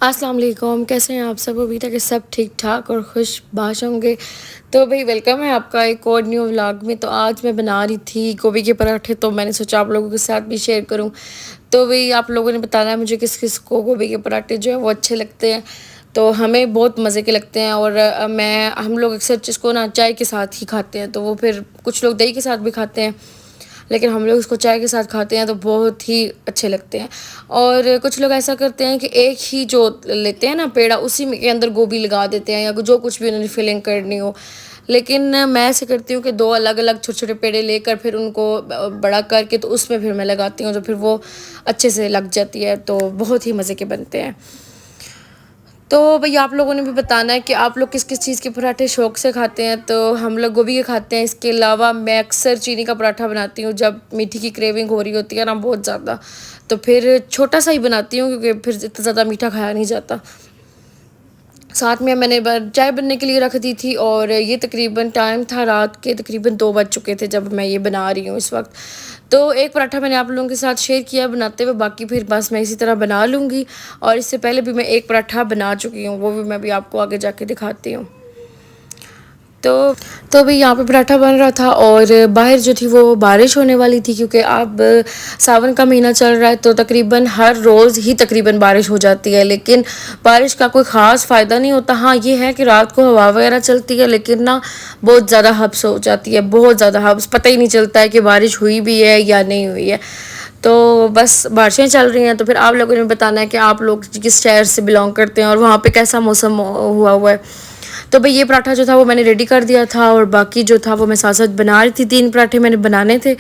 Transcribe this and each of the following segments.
अस्सलाम वालेकुम, कैसे हैं आप सब। अभी तक सब ठीक ठाक और खुश बाश होंगे। तो भाई वेलकम है आपका एक और न्यू व्लॉग में। तो आज मैं बना रही थी गोभी के पराठे, तो मैंने सोचा आप लोगों के साथ भी शेयर करूं। तो भाई आप लोगों ने बताना है मुझे किस किस को गोभी के पराठे जो है वो अच्छे लगते हैं। तो हमें बहुत मज़े के लगते हैं और हम लोग अक्सर इसको ना चाय के साथ ही खाते हैं। तो वो फिर कुछ लोग दही के साथ भी खाते हैं, लेकिन हम लोग इसको चाय के साथ खाते हैं तो बहुत ही अच्छे लगते हैं। और कुछ लोग ऐसा करते हैं कि एक ही जो लेते हैं ना पेड़ा, उसी में के अंदर गोभी लगा देते हैं या जो कुछ भी उन्होंने फिलिंग करनी हो। लेकिन मैं ऐसे करती हूँ कि दो अलग अलग छोटे छोटे पेड़े लेकर फिर उनको बड़ा करके तो उसमें फिर मैं लगाती हूँ, तो फिर वो अच्छे से लग जाती है, तो बहुत ही मज़े के बनते हैं। तो भैया आप लोगों ने भी बताना है कि आप लोग किस किस चीज़ के पराठे शौक़ से खाते हैं। तो हम लोग गोभी के खाते हैं। इसके अलावा मैं अक्सर चीनी का पराठा बनाती हूँ जब मीठी की क्रेविंग हो रही होती है ना बहुत ज़्यादा, तो फिर छोटा सा ही बनाती हूँ क्योंकि फिर इतना ज़्यादा मीठा खाया नहीं जाता। साथ में मैंने चाय बनने के लिए रख दी थी और ये तकरीबन टाइम था रात के तकरीबन 2 बज चुके थे जब मैं ये बना रही हूँ इस वक्त। तो एक पराठा मैंने आप लोगों के साथ शेयर किया बनाते हुए, बाकी फिर बस मैं इसी तरह बना लूँगी। और इससे पहले भी मैं एक पराठा बना चुकी हूँ, वो भी मैं भी आपको आगे जाके दिखाती हूँ। तो अभी यहाँ पे पराठा बन रहा था और बाहर जो थी वो बारिश होने वाली थी, क्योंकि अब सावन का महीना चल रहा है तो तकरीबन हर रोज़ ही तकरीबन बारिश हो जाती है। लेकिन बारिश का कोई ख़ास फ़ायदा नहीं होता। हाँ ये है कि रात को हवा वगैरह चलती है, लेकिन ना बहुत ज़्यादा हब्स हो जाती है, बहुत ज़्यादा हब्स, पता ही नहीं चलता है कि बारिश हुई भी है या नहीं हुई है। तो बस बारिशें चल रही हैं। तो फिर आप लोगों ने बताना है कि आप लोग किस शहर से बिलोंग करते हैं और वहाँ पे कैसा मौसम हुआ हुआ है। तो भाई ये पराठा जो था वो मैंने रेडी कर दिया था और बाकी जो था वो मैं साथ साथ बना रही थी। 3 पराठे मैंने बनाने थे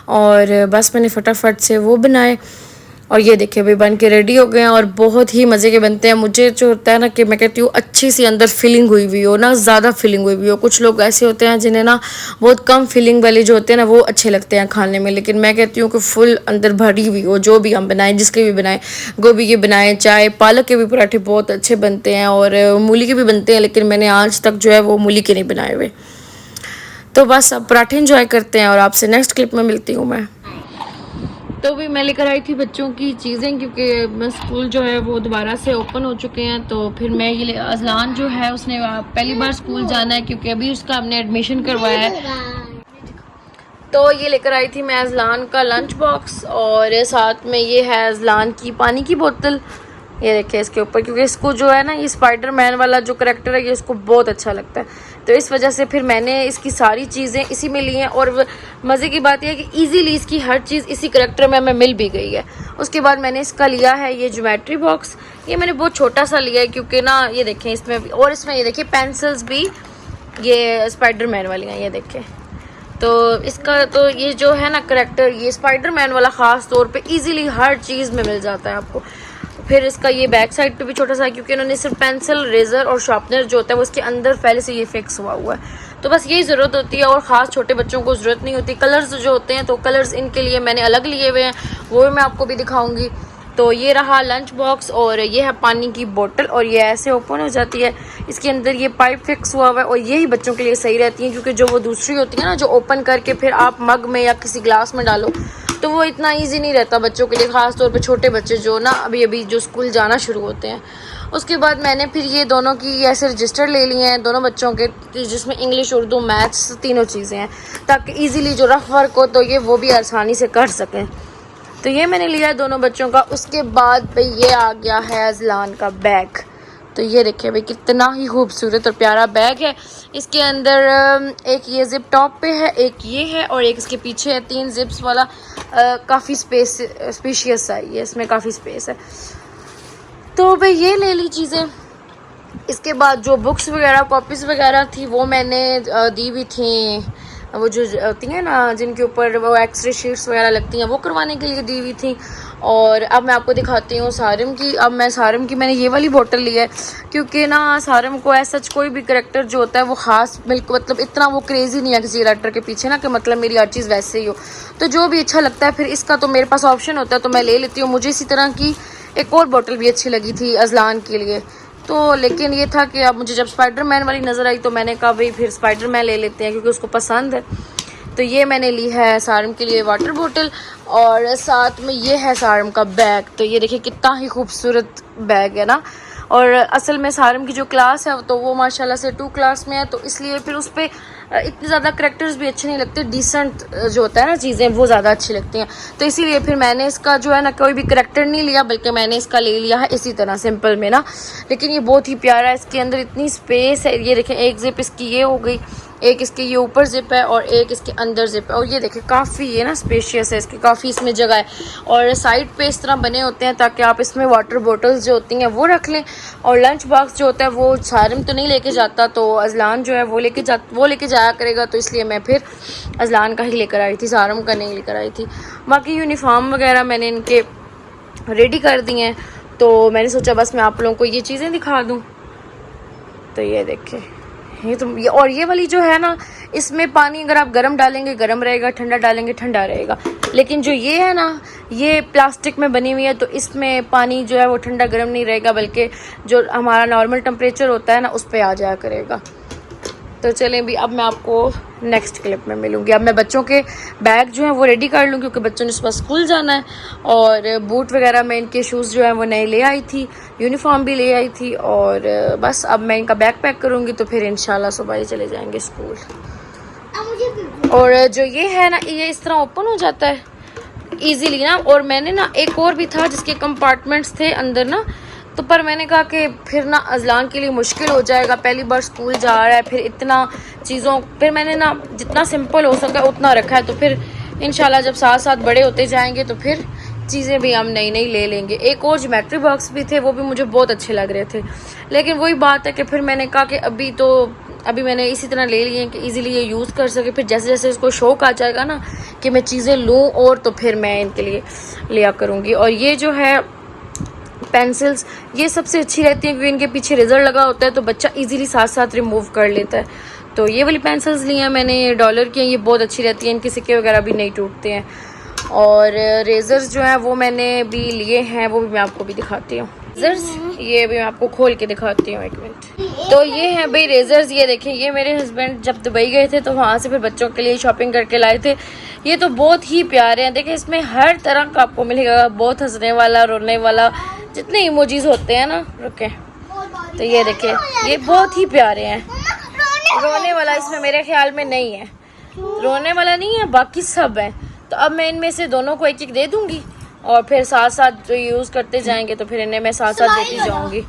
और बस मैंने फटाफट से वो बनाए। और ये देखिए भाई बन के रेडी हो गए हैं और बहुत ही मज़े के बनते हैं। मुझे जो होता है ना कि मैं कहती हूँ अच्छी सी अंदर फीलिंग हुई हुई हो ना, ज़्यादा फीलिंग हुई हुई हो। कुछ लोग ऐसे होते हैं जिन्हें ना बहुत कम फीलिंग वाले जो होते हैं ना वो अच्छे लगते हैं खाने में, लेकिन मैं कहती हूँ कि फुल अंदर भरी हुई हो। जो भी हम बनाएं, जिसके भी बनाएं, गोभी के बनाएं, चाहे पालक के भी पराठे बहुत अच्छे बनते हैं और मूली के भी बनते हैं, लेकिन मैंने आज तक जो है वो मूली के नहीं बनाए हुए। तो बस अब पराठे इंजॉय करते हैं और आपसे नेक्स्ट क्लिप में मिलती हूँ मैं। तो भी मैं लेकर आई थी बच्चों की चीज़ें, क्योंकि स्कूल जो है वो दोबारा से ओपन हो चुके हैं। तो फिर मैं ये अजलान जो है उसने पहली बार स्कूल जाना है क्योंकि अभी उसका हमने एडमिशन करवाया है। तो ये लेकर आई थी मैं अजलान का लंच बॉक्स और साथ में ये है अजलान की पानी की बोतल। ये देखिए इसके ऊपर, क्योंकि इसको जो है ना ये स्पाइडरमैन वाला जो करैक्टर है ये इसको बहुत अच्छा लगता है, तो इस वजह से फिर मैंने इसकी सारी चीज़ें इसी में ली हैं। और मज़े की बात यह है कि इजीली इसकी हर चीज़ इसी करैक्टर में हमें मिल भी गई है। उसके बाद मैंने इसका लिया है ये ज्योमेट्री बॉक्स। ये मैंने बहुत छोटा सा लिया है क्योंकि ना ये देखें इसमें भी, और इसमें ये देखिए पेंसिल्स भी ये स्पाइडरमैन वाली हैं, ये देखें। तो इसका तो ये जो है ना करैक्टर ये स्पाइडरमैन वाला ख़ास तौर पे इजीली हर चीज़ में मिल जाता है आपको। फिर इसका ये बैक साइड पे भी छोटा सा है क्योंकि इन्होंने सिर्फ पेंसिल, रेज़र और शार्पनर जो होता है वो इसके अंदर पहले से ये फिक्स हुआ हुआ है। तो बस यही ज़रूरत होती है और ख़ास छोटे बच्चों को ज़रूरत नहीं होती। कलर्स जो होते हैं तो कलर्स इनके लिए मैंने अलग लिए हुए हैं, वो भी मैं आपको भी दिखाऊंगी। तो ये रहा लंच बॉक्स और ये है पानी की बोतल और ये ऐसे ओपन हो जाती है। इसके अंदर ये पाइप फिक्स हुआ हुआ है और यही बच्चों के लिए सही रहती है, क्योंकि जो वो दूसरी होती है ना जो ओपन करके फिर आप मग में या किसी ग्लास में डालो, तो वो इतना इजी नहीं रहता बच्चों के लिए, ख़ास तौर पे छोटे बच्चे जो ना अभी अभी जो स्कूल जाना शुरू होते हैं। उसके बाद मैंने फिर ये दोनों की ऐसे रजिस्टर ले लिए हैं दोनों बच्चों के, जिसमें इंग्लिश, उर्दू, मैथ्स तीनों चीज़ें हैं, ताकि ईज़िली जो रफ वर्क हो तो ये वो भी आसानी से कर सकें। तो ये मैंने लिया है दोनों बच्चों का। उसके बाद भाई ये आ गया है अजलान का बैग। तो ये देखिए भाई कितना ही खूबसूरत और प्यारा बैग है। इसके अंदर एक ये जिप टॉप पे है, एक ये है और एक इसके पीछे है, 3 जिप्स वाला। काफ़ी स्पेशियस है ये, इसमें काफ़ी स्पेस है। तो भाई ये ले ली चीज़ें। इसके बाद जो बुक्स वगैरह, कॉपीज़ वगैरह थी वो मैंने दी हुई थी, वो जो होती हैं ना जिनके ऊपर वो एक्सरे शीट्स वगैरह लगती हैं वो करवाने के लिए दी हुई थी। और अब मैं आपको दिखाती हूँ सारिम की। अब मैं सारिम की मैंने ये वाली बोतल ली है क्योंकि ना सारिम को ऐसा कोई भी करैक्टर जो होता है वो ख़ास मिल्क मतलब इतना वो क्रेज़ी नहीं है किसी करैक्टर के पीछे ना कि मतलब मेरी हर चीज़ वैसे ही हो। तो जो भी अच्छा लगता है फिर इसका तो मेरे पास ऑप्शन होता है तो मैं ले लेती हूँ। मुझे इसी तरह की एक और बोतल भी अच्छी लगी थी अजलान के लिए, तो लेकिन ये था कि अब मुझे जब स्पाइडरमैन वाली नज़र आई तो मैंने कहा भाई फिर स्पाइडरमैन ले लेते हैं क्योंकि उसको पसंद है। तो ये मैंने ली है सारम के लिए वाटर बोतल और साथ में ये है सारम का बैग। तो ये देखिए कितना ही खूबसूरत बैग है ना। और असल में सारम की जो क्लास है तो वो माशाल्लाह से 2 क्लास में है, तो इसलिए फिर उस पर इतने ज़्यादा करैक्टर्स भी अच्छे नहीं लगते, डिसेंट जो होता है ना चीज़ें वो ज़्यादा अच्छी लगती हैं। तो इसीलिए फिर मैंने इसका जो है ना कोई भी करैक्टर नहीं लिया, बल्कि मैंने इसका ले लिया है इसी तरह सिंपल में ना। लेकिन ये बहुत ही प्यारा है, इसके अंदर इतनी स्पेस है। ये देखें, एक जिप इसकी ये हो गई, एक इसके ये ऊपर जिप है और एक इसके अंदर जिप है। और ये देखें काफ़ी ये ना स्पेशियस है, इसकी काफ़ी इसमें जगह है। और साइड पे इस तरह बने होते हैं ताकि आप इसमें वाटर बॉटल्स जो होती हैं वो रख लें। और लंच बॉक्स जो होता है वो सारिम तो नहीं लेके जाता, तो अजलान जो है वो लेके जाया करेगा, तो इसलिए मैं फिर अजलान का ही लेकर आई थी, सारिम का नहीं लेकर आई थी। बाकी यूनिफॉर्म वगैरह मैंने इनके रेडी कर दिए हैं, तो मैंने सोचा बस मैं आप लोगों को ये चीज़ें दिखा दूँ। तो ये देखें, ये तो और ये वाली जो है ना, इसमें पानी अगर आप गर्म डालेंगे गर्म रहेगा, ठंडा डालेंगे ठंडा रहेगा। लेकिन जो ये है ना, ये प्लास्टिक में बनी हुई है, तो इसमें पानी जो है वो ठंडा गर्म नहीं रहेगा, बल्कि जो हमारा नॉर्मल टेम्परेचर होता है ना उस पर आ जाया करेगा। तो चलें भी, अब मैं आपको नेक्स्ट क्लिप में मिलूँगी। अब मैं बच्चों के बैग जो हैं वो रेडी कर लूँ, क्योंकि बच्चों ने सुबह स्कूल जाना है। और बूट वगैरह मैं इनके शूज़ जो हैं वो नए ले आई थी, यूनिफॉर्म भी ले आई थी। और बस अब मैं इनका बैग पैक करूँगी, तो फिर इंशाल्लाह सुबह ही चले जाएंगे स्कूल। और जो ये है ना, ये इस तरह ओपन हो जाता है ईजीली ना। और मैंने ना एक और भी था जिसके कंपार्टमेंट्स थे अंदर ना, तो पर मैंने कहा कि फिर ना अजलान के लिए मुश्किल हो जाएगा, पहली बार स्कूल जा रहा है, फिर इतना चीज़ों, फिर मैंने ना जितना सिंपल हो सका उतना रखा है। तो फिर इंशाल्लाह जब साथ साथ बड़े होते जाएंगे तो फिर चीज़ें भी हम नई नई ले लेंगे। एक और ज्योमेट्री बॉक्स भी थे, वो भी मुझे बहुत अच्छे लग रहे थे, लेकिन वही बात है कि फिर मैंने कहा कि अभी मैंने इसी तरह ले लिए कि इजीली ये यूज़ कर सके। फिर जैसे जैसे इसको शौक आ जाएगा ना कि मैं चीज़ें लूँ और, तो फिर मैं इनके लिए लिया करूँगी। और ये जो है पेंसिल्स, ये सबसे अच्छी रहती हैं क्योंकि इनके पीछे रेजर लगा होता है, तो बच्चा इजीली साथ साथ रिमूव कर लेता है। तो ये वाली पेंसिल्स ली हैं मैंने, डॉलर की हैं, ये बहुत अच्छी रहती हैं, इनके सिक्के वगैरह भी नहीं टूटते हैं। और रेजर्स जो हैं वो मैंने भी लिए हैं, वो भी मैं आपको भी दिखाती हूँ। रेजर्स ये भी मैं आपको खोल के दिखाती हूँ, एक मिनट। तो ये हैं भाई रेजर्स, ये देखें, ये मेरे हस्बैंड जब दुबई गए थे तो वहाँ से फिर बच्चों के लिए शॉपिंग करके लाए थे। ये तो बहुत ही प्यारे हैं, देखें इसमें हर तरह का आपको मिलेगा, बहुत हंसने वाला, रोने वाला, जितने इमोजीज होते हैं ना, रुके। तो ये देखें, ये बहुत ही प्यारे हैं। रोने वाला इसमें मेरे ख्याल में नहीं है, रोने वाला नहीं है, बाकी सब है। तो अब मैं इनमें से दोनों को एक एक दे दूंगी और फिर साथ साथ जो यूज़ करते जाएंगे, तो फिर इन्हें मैं साथ साथ देती जाऊंगी।